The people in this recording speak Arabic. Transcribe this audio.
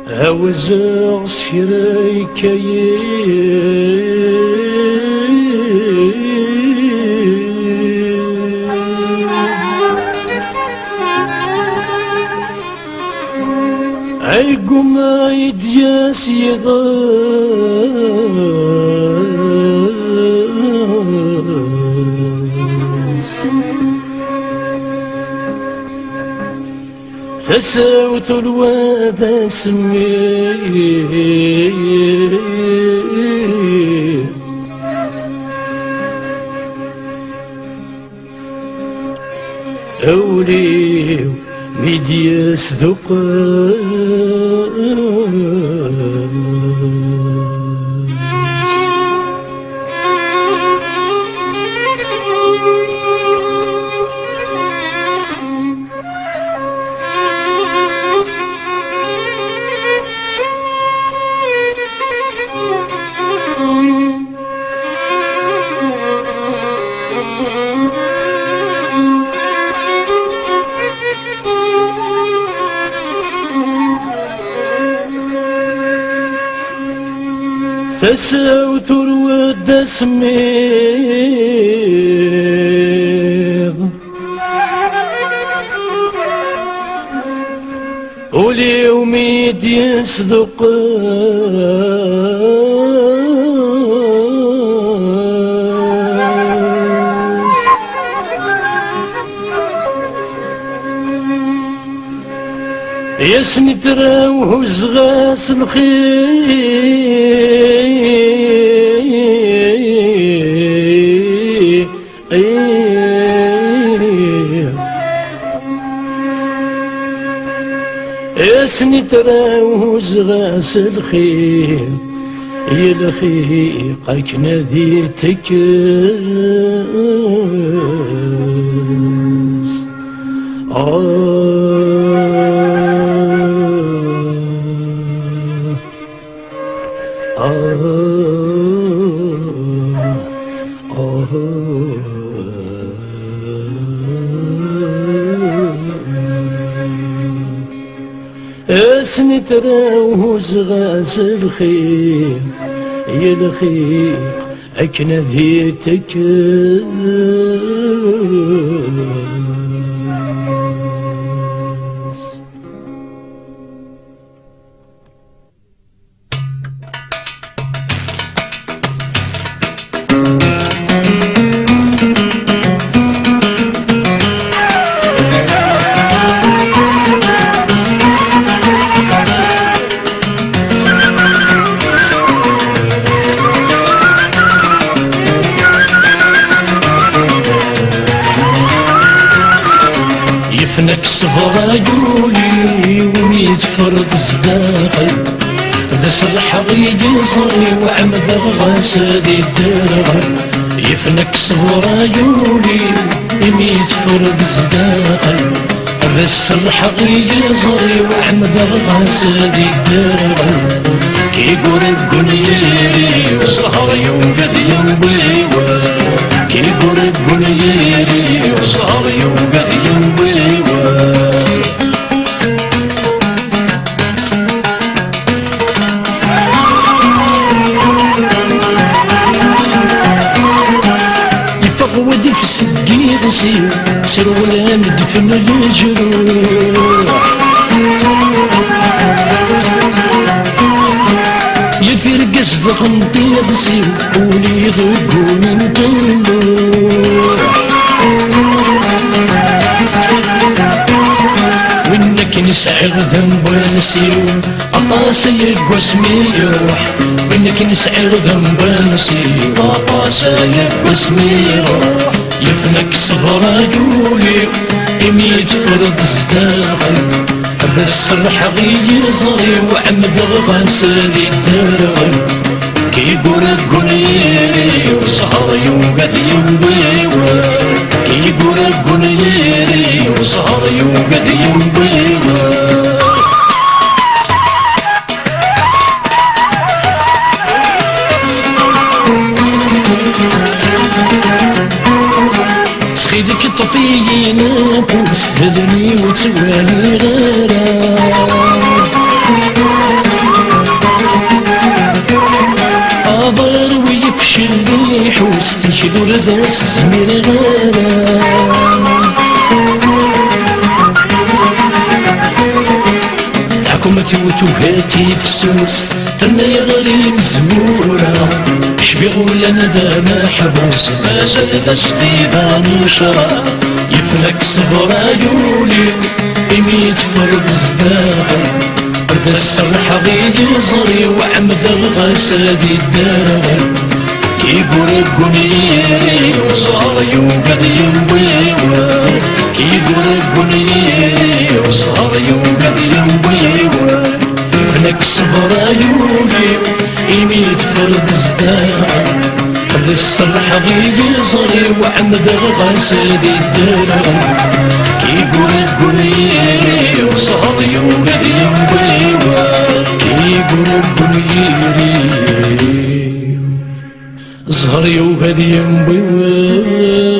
هاوزغ سكريكي عيقوم عيد يا فساوت الواد سميه أولي ميديا صدق تساوت الود سميض واليوم يصدق ياسني تراوه زغاس الخير ياسني تراوه زغاس الخير يا لخيقك ناديتك اسني تراوه زغاس الخير يا لخيق اكنا ذيتك يفنك صبر عيوني وميت فرد الزداخل بس الحقيق صغي وعمد الغسادي الدرغل يفنك صبر عيوني وميت فرد الزداخل بس الحقيق صغي وعمد الغسادي الدرغل كي قرب قنيري وسهر يوم قد يوم بيوه كي قرب قنيري وسهر يوم قد يوم بيوه ودي في السقي غسيل سرولا ندفن الجروح يفرق صدق نطير سيل ولي يغقو من طلوح وانك نسعى ذنب ونسيو أطاس يقوس ميروح وينك نسعى ذنب ونسيو أطاس يقوس ميروح يفنك صغر يولي يميت فرد ازداغي بس الحقي يزري وعمد غسالي الدرغي كيقول القنيري وسهر يوقد ينبيوه كيقول القنيري وسهر يوقد ينبيوه سخيدك طفيين وسهلني وتوالي غيرك أضر ويكشل ريح واستشدر بس زمير غيرك تحكمتي وتوهاتي بسوس ترنا يا غريب زمورة شبيغ ولا ندى ما حبس ما زال بس ديبان نشرة يفلك صبر يولي يميت فرد زداغي برد السرحة يزري وعمد الغسادي الداغي كيقول القنيري وصار يوقد ينبيوه كيقول القنيري وصار يوقد ينبيوه يفلك صبر يولي يميت فرد زداغي برد السرحة يزري وعمد الغسادي الداغي كيقول القنيري وصار يوقد ينبيوه كيقول القنيري زهر يوقد ينبيوه